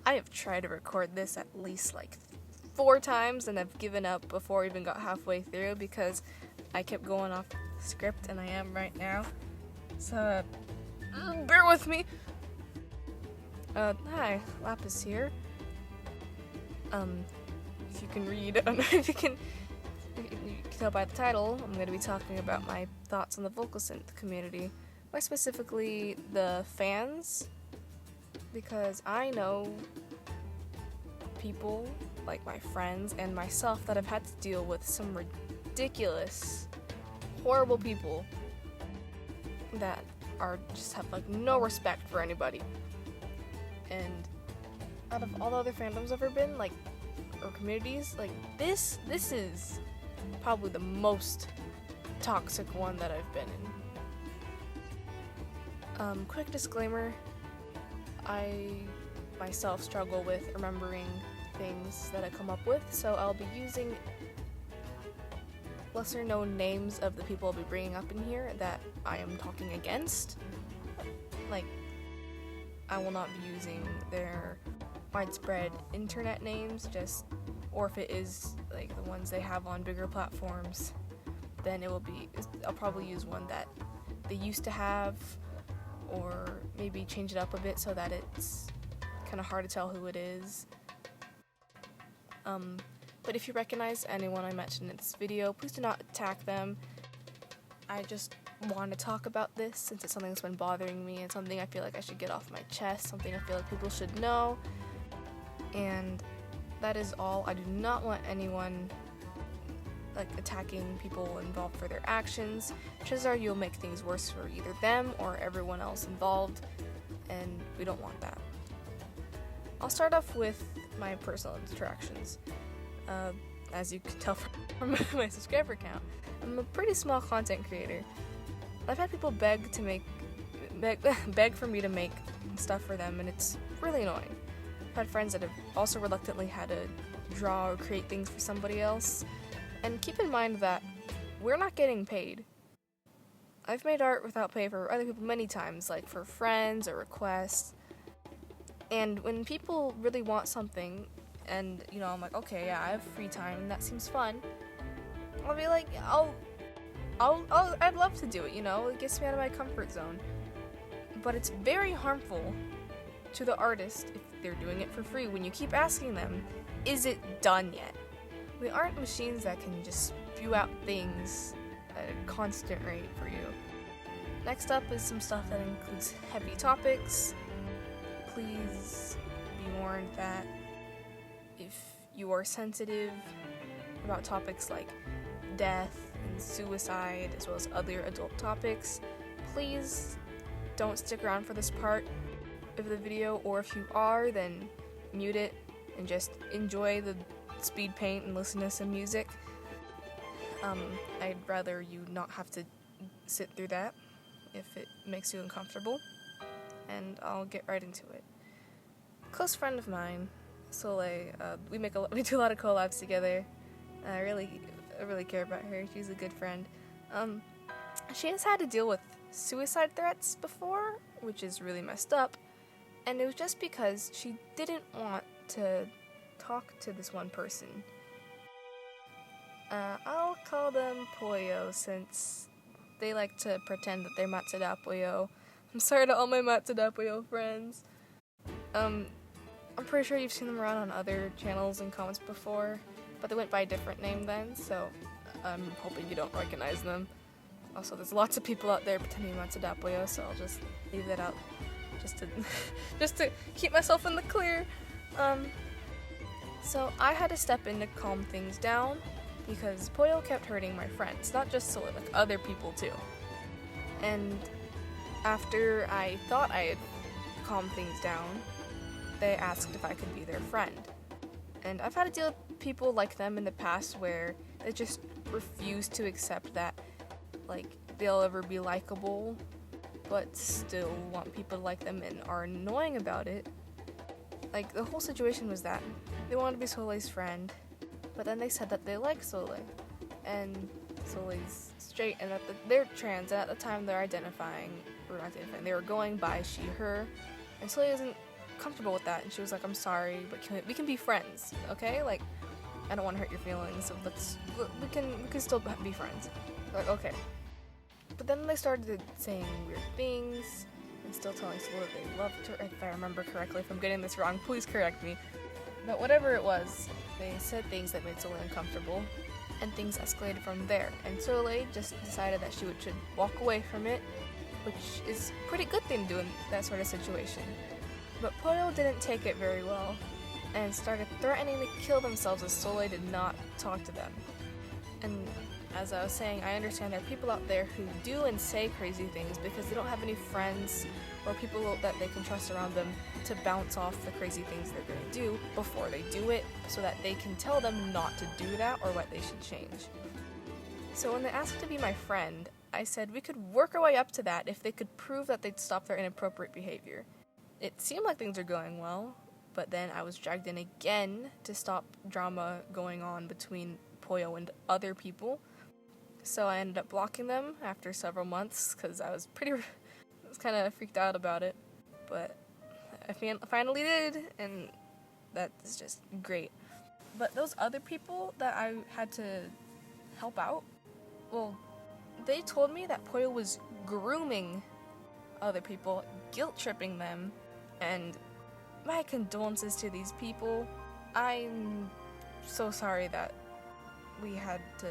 I have tried to record this at least like 4 times and I've given up before I even got halfway through because I kept going off script, and I am right now. So, bear with me. Hi, Lapis here. If you can read, I don't know if you can tell by the title, I'm going to be talking about my thoughts on the vocal synth community. More specifically, the fans, because I know people, like my friends and myself, that have had to deal with some ridiculous, horrible people that are just have like no respect for anybody. And out of all the other fandoms I've ever been, like, or communities, like this is probably the most toxic one that I've been in. Quick disclaimer, I myself struggle with remembering things that I come up with, so I'll be using lesser known names of the people I'll be bringing up in here that I am talking against. Like, I will not be using their widespread internet names, or if it is like the ones they have on bigger platforms, then I'll probably use one that they used to have, or maybe change it up a bit so that it's kind of hard to tell who it is. But if you recognize anyone I mentioned in this video, please do not attack them. I just want to talk about this since it's something that's been bothering me and something I feel like I should get off my chest, something I feel like people should know. And that is all. I do not want anyone like attacking people involved for their actions. Chances are you'll make things worse for either them or everyone else involved, and we don't want that. I'll start off with my personal interactions. As you can tell from my subscriber count, I'm a pretty small content creator. I've had people beg for me to make stuff for them, and it's really annoying. I've had friends that have also reluctantly had to draw or create things for somebody else. And keep in mind that we're not getting paid. I've made art without pay for other people many times, like for friends or requests. And when people really want something, and I'm like, okay, yeah, I have free time and that seems fun, I'll be like, I'd love to do it, it gets me out of my comfort zone. But it's very harmful to the artist if they're doing it for free when you keep asking them, is it done yet? We aren't machines that can just spew out things at a constant rate for you. Next up is some stuff that includes heavy topics. Please be warned that if you are sensitive about topics like death and suicide, as well as other adult topics, please don't stick around for this part of the video, or if you are, then mute it and just enjoy the speed paint and listen to some music. I'd rather you not have to sit through that if it makes you uncomfortable, and I'll get right into it. Close friend of mine, Soleil, we do a lot of collabs together. I really care about her. She's a good friend. She has had to deal with suicide threats before, which is really messed up, and it was just because she didn't want to talk to this one person. I'll call them Pollo since they like to pretend that they're Matsuda Pollo. I'm sorry to all my Matsuda Pollo friends. I'm pretty sure you've seen them around on other channels and comments before, but they went by a different name then, so I'm hoping you don't recognize them. Also, there's lots of people out there pretending Matsuda Pollo, so I'll just leave that out just to keep myself in the clear. So I had to step in to calm things down because Pollo kept hurting my friends, not just Soleil, like other people too. And after I thought I had calmed things down, they asked if I could be their friend. And I've had to deal with people like them in the past where they just refuse to accept that, like, they'll ever be likable, but still want people to like them and are annoying about it. Like, the whole situation was that they wanted to be Soleil's friend, but then they said that they like Soleil, and Soleil's straight, and that they're trans, and at the time they were going by she, her, and Soleil isn't comfortable with that, and she was like, I'm sorry, but we can be friends, okay? Like, I don't want to hurt your feelings, so we can still be friends. Like, okay. But then they started saying weird things, and still telling Sola that they loved her, if I remember correctly. If I'm getting this wrong, please correct me. But whatever it was, they said things that made Soleil uncomfortable, and things escalated from there. And Soleil just decided that she should walk away from it, which is a pretty good thing to do in that sort of situation. But Pollo didn't take it very well, and started threatening to kill themselves if Soleil did not talk to them. And as I was saying, I understand there are people out there who do and say crazy things because they don't have any friends or people that they can trust around them to bounce off the crazy things they're going to do before they do it, so that they can tell them not to do that or what they should change. So when they asked to be my friend, I said we could work our way up to that if they could prove that they'd stop their inappropriate behavior. It seemed like things were going well, but then I was dragged in again to stop drama going on between Pollo and other people. So I ended up blocking them after several months because I was kind of freaked out about it. But I finally did, and that's just great. But those other people that I had to help out, well, they told me that Pollo was grooming other people, guilt-tripping them, and my condolences to these people. I'm so sorry that we had to,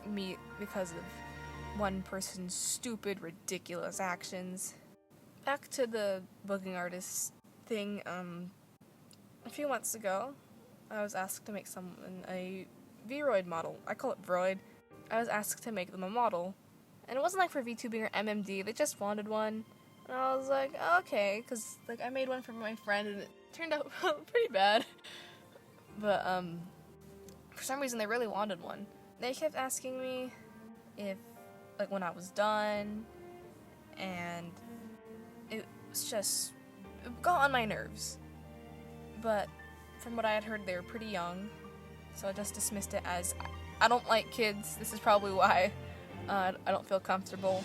meet because of one person's stupid, ridiculous actions. Back to the booking artist thing, a few months ago, I was asked to make someone a Vroid model. I call it Vroid. I was asked to make them a model. And it wasn't like for VTubing or MMD, they just wanted one. And I was like, okay, because I made one for my friend and it turned out pretty bad. But for some reason they really wanted one. They kept asking me if, when I was done, and it got on my nerves. But from what I had heard, they were pretty young, so I just dismissed it as, I don't like kids, this is probably why I don't feel comfortable.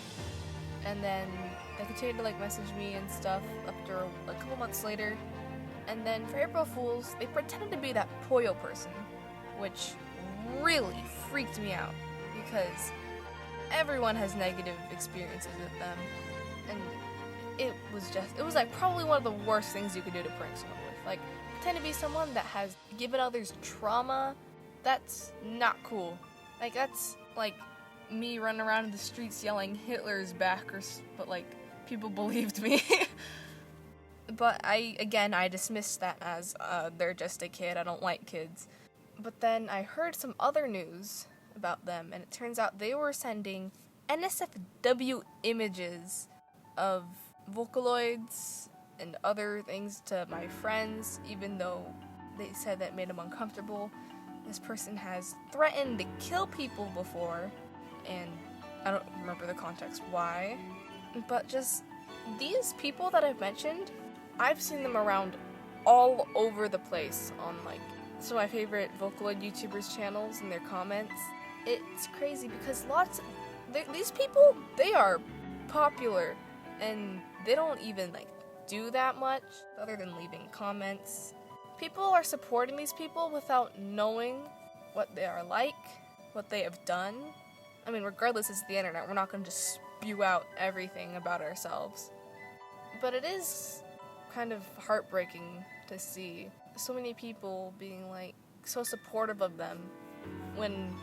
And then they continued to message me and stuff after a couple months later, and then for April Fools, they pretended to be that Pollo person, which really freaked me out because everyone has negative experiences with them, and it was probably one of the worst things you could do to prank someone with. Pretend to be someone that has given others trauma. That's not cool. That's me running around in the streets yelling Hitler's back, but people believed me. But I dismissed that as they're just a kid, I don't like kids. But then I heard some other news about them, and it turns out they were sending NSFW images of Vocaloids and other things to my friends, even though they said that made them uncomfortable. This person has threatened to kill people before, and I don't remember the context why, but just these people that I've mentioned, I've seen them around all over the place on some of my favorite Vocaloid YouTubers' channels and their comments. It's crazy because these people, they are popular, and they don't even do that much other than leaving comments. People are supporting these people without knowing what they are like, what they have done. I mean, regardless, it's the internet. We're not going to just spew out everything about ourselves. But it is kind of heartbreaking to see so many people being so supportive of them when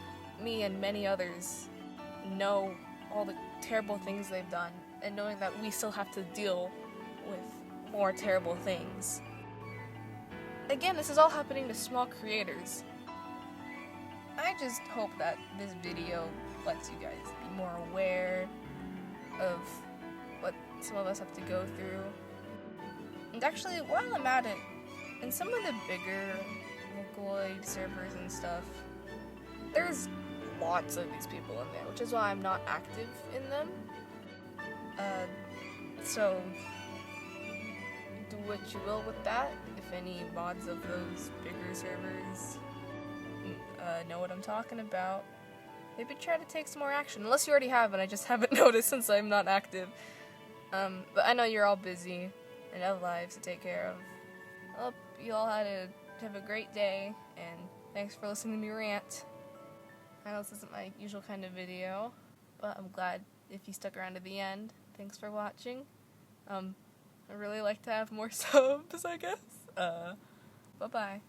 me and many others know all the terrible things they've done, and knowing that we still have to deal with more terrible things. Again, this is all happening to small creators. I just hope that this video lets you guys be more aware of what some of us have to go through. And actually, while I'm at it, in some of the bigger Vocaloid servers and stuff, there's lots of these people in there, which is why I'm not active in them. So do what you will with that. If any mods of those bigger servers know what I'm talking about, maybe try to take some more action. Unless you already have, and I just haven't noticed since I'm not active. But I know you're all busy and have lives to take care of. I hope you all have a great day, and thanks for listening to me rant. I know this isn't my usual kind of video, but I'm glad if you stuck around to the end. Thanks for watching. I'd really like to have more subs, I guess. Bye-bye.